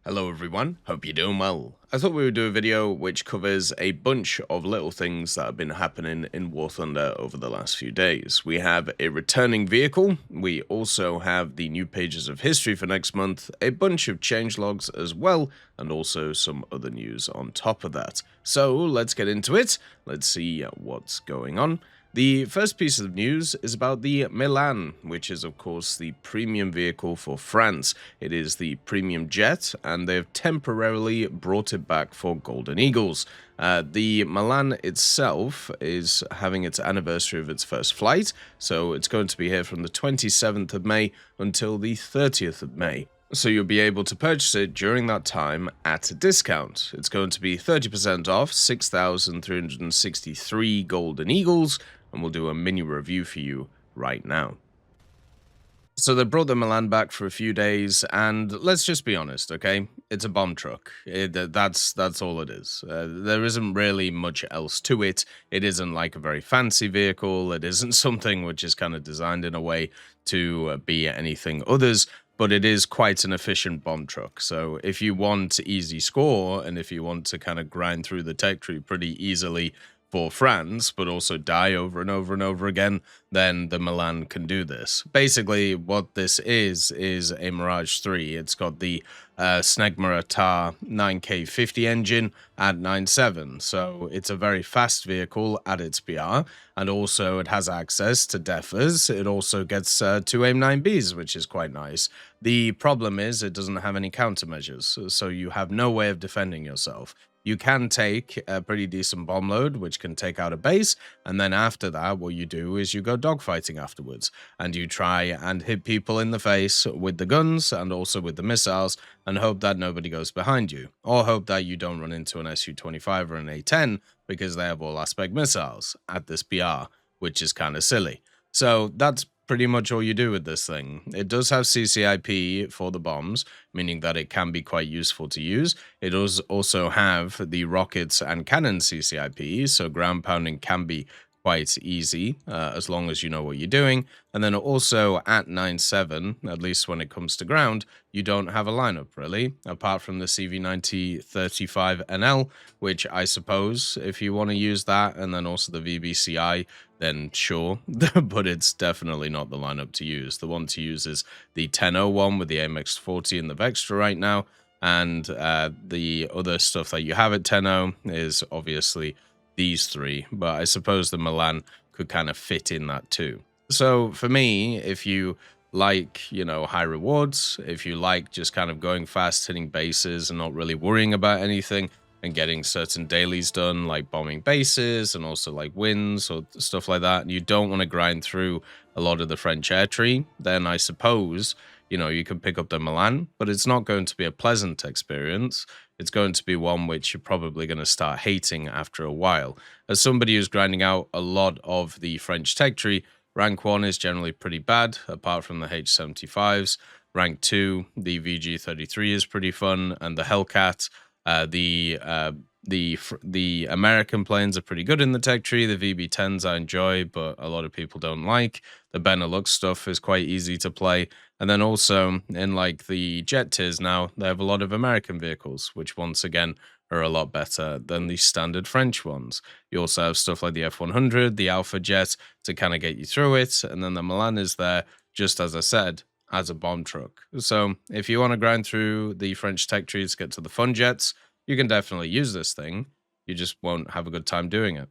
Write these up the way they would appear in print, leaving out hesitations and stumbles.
Hello everyone, hope you're doing well. I thought we would do a video which covers a bunch of little things that have been happening in War Thunder over the last few days. We have a returning vehicle, we also have the new pages of history for next month, a bunch of changelogs as well, and also some other news on top of that. So let's get into it, let's see what's going on. The first piece of news is about the Milan, which is of course the premium vehicle for France. It is the premium jet, and they've temporarily brought it back for Golden Eagles. The Milan itself is having its anniversary of its first flight, so it's going to be here from the 27th of May until the 30th of May. So you'll be able to purchase it during that time at a discount. It's going to be 30% off, 6,363 Golden Eagles, and we'll do a mini review for you right now. So they brought the Milan back for a few days, and let's just be honest, okay? It's a bomb truck. That's all it is. There isn't really much else to it. It isn't like a very fancy vehicle. It isn't something which is kind of designed in a way to be anything others, but it is quite an efficient bomb truck. So if you want easy score, and if you want to kind of grind through the tech tree pretty easily for France, but also die over and over and over again, then the Milan can do this. Basically, what this is a Mirage 3. It's got the Snegma TAR 9K50 engine at 9.7, so it's a very fast vehicle at its BR, and also it has access to DEFAs. It also gets 2 AIM-9Bs, which is quite nice. The problem is it doesn't have any countermeasures, so you have no way of defending yourself. You can take a pretty decent bomb load, which can take out a base, and then after that, what you do is you go dogfighting afterwards, and you try and hit people in the face with the guns and also with the missiles, and hope that nobody goes behind you, or hope that you don't run into an Su-25 or an A-10, because they have all-aspect missiles at this BR, which is kind of silly. So that's pretty much all you do with this thing. It does have CCIP for the bombs, meaning that it can be quite useful to use. It does also have the rockets and cannon CCIP, so ground pounding can be quite easy as long as you know what you're doing. And then also at 9.7, at least when it comes to ground, you don't have a lineup really, apart from the CV90-35NL, which I suppose if you want to use that, and then also the VBCI, then sure, but it's definitely not the lineup to use. The one to use is the 1001 with the AMX40 and the Vextra right now, and the other stuff that you have at 10.0 is obviously these three, but I suppose the Milan could kind of fit in that too. So for me, if you like, high rewards, if you like just kind of going fast, hitting bases and not really worrying about anything, and getting certain dailies done, like bombing bases and also like wins or stuff like that, and you don't want to grind through a lot of the French air tree, then I suppose, you can pick up the Milan, but it's not going to be a pleasant experience. It's going to be one which you're probably going to start hating after a while. As somebody who's grinding out a lot of the French tech tree, rank 1 is generally pretty bad, apart from the H75s. Rank 2, the VG33 is pretty fun, and the Hellcat. The American planes are pretty good in the tech tree. The VB10s I enjoy, but a lot of people don't like. The Benelux stuff is quite easy to play. And then also in like the jet tiers now, they have a lot of American vehicles, which once again are a lot better than the standard French ones. You also have stuff like the F100, the Alpha Jet to kind of get you through it. And then the Milan is there, just as I said, as a bomb truck. So if you want to grind through the French tech trees to get to the fun jets, you can definitely use this thing. You just won't have a good time doing it.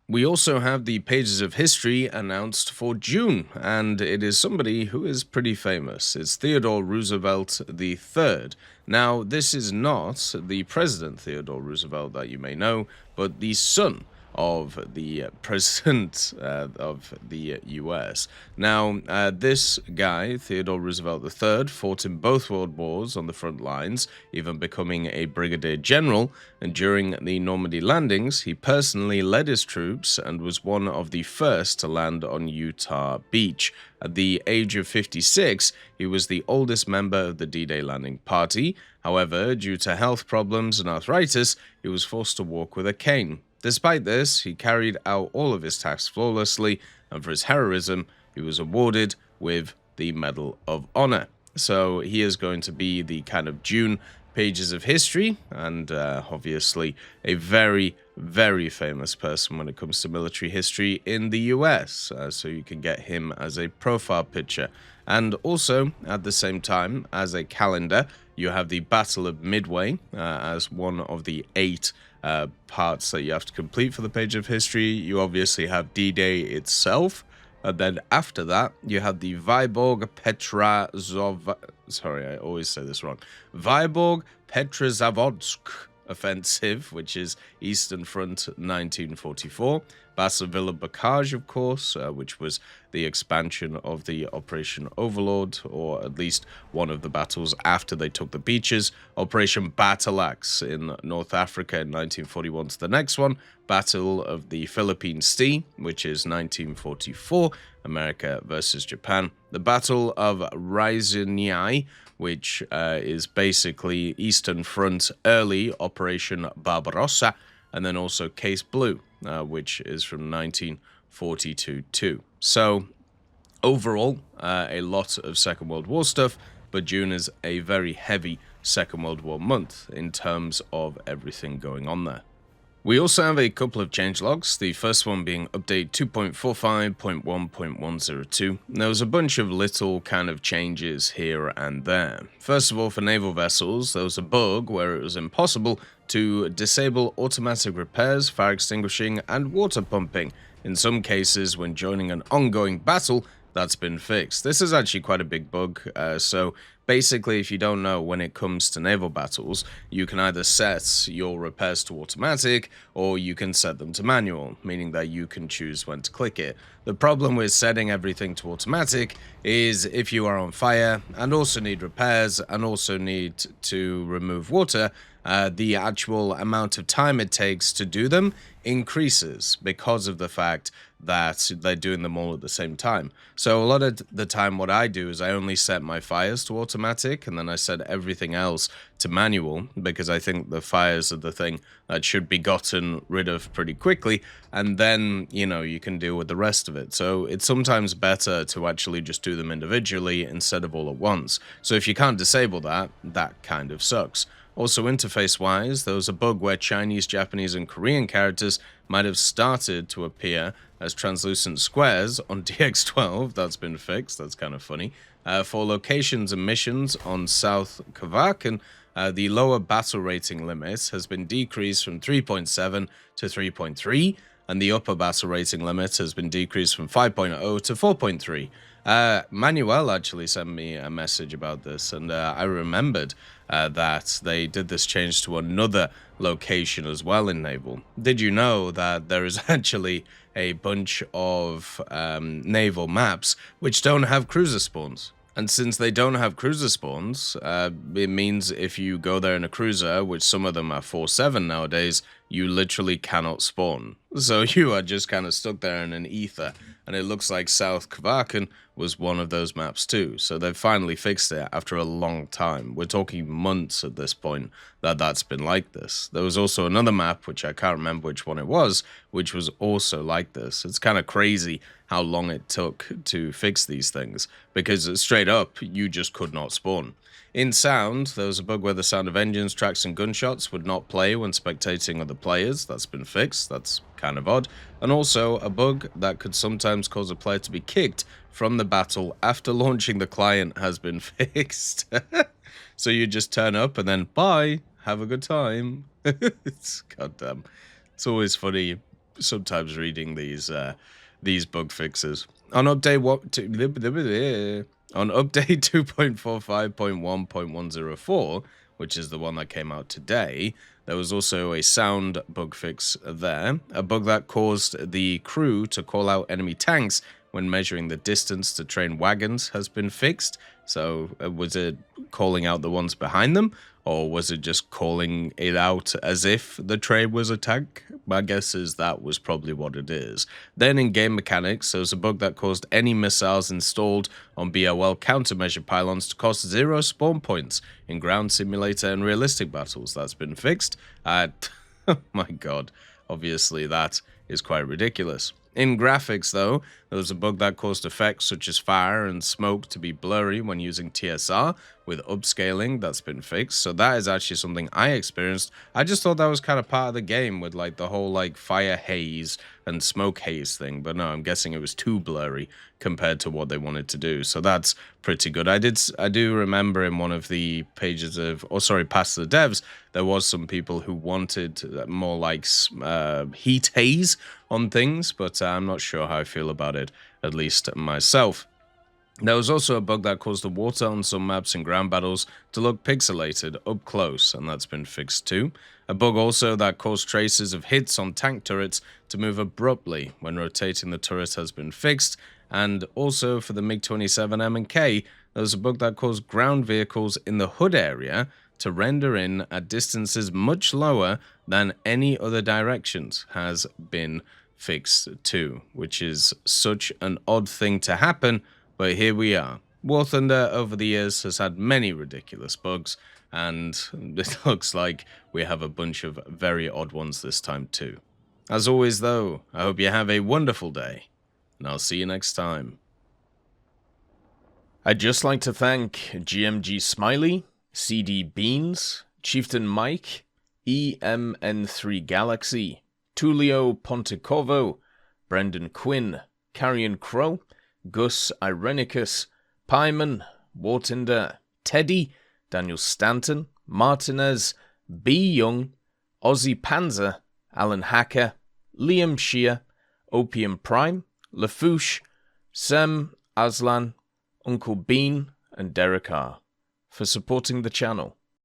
We also have the pages of history announced for June, and it is somebody who is pretty famous. It's Theodore Roosevelt III. Now, this is not the President Theodore Roosevelt that you may know, but the son of the president of the US. Now, this guy, Theodore Roosevelt III, fought in both world wars on the front lines, even becoming a brigadier general, and during the Normandy landings, he personally led his troops and was one of the first to land on Utah Beach. At the age of 56, he was the oldest member of the D-Day landing party. However, due to health problems and arthritis, he was forced to walk with a cane. Despite this, he carried out all of his tasks flawlessly, and for his heroism, he was awarded with the Medal of Honor. So he is going to be the kind of June pages of history, and obviously a very, very famous person when it comes to military history in the US. So you can get him as a profile picture. And also, at the same time, as a calendar, you have the Battle of Midway as one of the 8 parts that you have to complete for the page of history. You obviously have D-Day itself. And then after that, you have the Vyborg Petrazov... Sorry, I always say this wrong. Vyborg Petrozavodsk offensive, which is Eastern Front 1944. Battle of Villa Bocage, of course, which was the expansion of the Operation Overlord, or at least one of the battles after they took the beaches. Operation Battle Axe in North Africa in 1941 to the next one. Battle of the Philippine Sea, which is 1944, America versus Japan. The Battle of Ryazany, which is basically Eastern Front early Operation Barbarossa, and then also Case Blue, which is from 1942 too. So overall, a lot of Second World War stuff, but June is a very heavy Second World War month in terms of everything going on there. We also have a couple of changelogs, the first one being update 2.45.1.102. There was a bunch of little kind of changes here and there. First of all, for naval vessels, there was a bug where it was impossible to disable automatic repairs, fire extinguishing, and water pumping. In some cases, when joining an ongoing battle, that's been fixed. This is actually quite a big bug, so basically, if you don't know, when it comes to naval battles, you can either set your repairs to automatic, or you can set them to manual, meaning that you can choose when to click it. The problem with setting everything to automatic is if you are on fire, and also need repairs, and also need to remove water, the actual amount of time it takes to do them increases because of the fact that they're doing them all at the same time. So a lot of the time what I do is I only set my fires to automatic, and then I set everything else to manual, because I think the fires are the thing that should be gotten rid of pretty quickly, and then, you know, you can deal with the rest of it. So it's sometimes better to actually just do them individually instead of all at once. So if you can't disable that, that kind of sucks. Also, interface-wise, there was a bug where Chinese, Japanese, and Korean characters might have started to appear as translucent squares on DX12. That's been fixed. That's kind of funny. For locations and missions on South Kavakan, the lower battle rating limit has been decreased from 3.7 to 3.3, and the upper battle rating limit has been decreased from 5.0 to 4.3. Manuel actually sent me a message about this, and I remembered that they did this change to another location as well in Naval. Did you know that there is actually a bunch of naval maps which don't have cruiser spawns? And since they don't have cruiser spawns, it means if you go there in a cruiser, which some of them are 4/7 nowadays, you literally cannot spawn. So you are just kind of stuck there in an ether. And it looks like South Kavakan was one of those maps too. So they've finally fixed it after a long time. We're talking months at this point that that's been like this. There was also another map, which I can't remember which one it was, which was also like this. It's kind of crazy how long it took to fix these things, because straight up, you just could not spawn. In sound, there was a bug where the sound of engines, tracks, and gunshots would not play when spectating other players. That's been fixed. That's kind of odd. And also, a bug that could sometimes cause a player to be kicked from the battle after launching the client has been fixed. So you just turn up and then, bye, have a good time. It's goddamn. It's always funny sometimes reading these bug fixes. On update on update 2.45.1.104, which is the one that came out today, there was also a sound bug fix there. A bug that caused the crew to call out enemy tanks when measuring the distance to train wagons has been fixed. So was it calling out the ones behind them, or was it just calling it out as if the train was a tank? My guess is that was probably what it is. Then in game mechanics, there was a bug that caused any missiles installed on BOL countermeasure pylons to cost 0 spawn points in ground simulator and realistic battles. That's been fixed. Oh my god, obviously that is quite ridiculous. In graphics, though, there was a bug that caused effects such as fire and smoke to be blurry when using TSR with upscaling. That's been fixed, so that is actually something I experienced. I just thought that was kind of part of the game with like the whole like fire haze and smoke haze thing, but no, I'm guessing it was too blurry compared to what they wanted to do, so that's pretty good. I do remember in one of the pages of, past the devs, there was some people who wanted more like heat haze on things, but I'm not sure how I feel about it, at least myself. There was also a bug that caused the water on some maps and ground battles to look pixelated up close, and that's been fixed too. A bug also that caused traces of hits on tank turrets to move abruptly when rotating the turret has been fixed, and also for the MiG-27M and K, there was a bug that caused ground vehicles in the hood area to render in at distances much lower than any other directions has been fixed too, which is such an odd thing to happen, but here we are. War Thunder over the years has had many ridiculous bugs, and it looks like we have a bunch of very odd ones this time too. As always though, I hope you have a wonderful day, and I'll see you next time. I'd just like to thank GMG Smiley, CD Beans, Chieftain Mike, EMN3 Galaxy, Tulio Pontecorvo, Brendan Quinn, Carrion Crow, Gus Irenicus, Pyman, Wartinder, Teddy, Daniel Stanton, Martinez, B. Young, Ozzy Panzer, Alan Hacker, Liam Shear, Opium Prime, Lafouche, Sem, Aslan, Uncle Bean, and Derek R. for supporting the channel.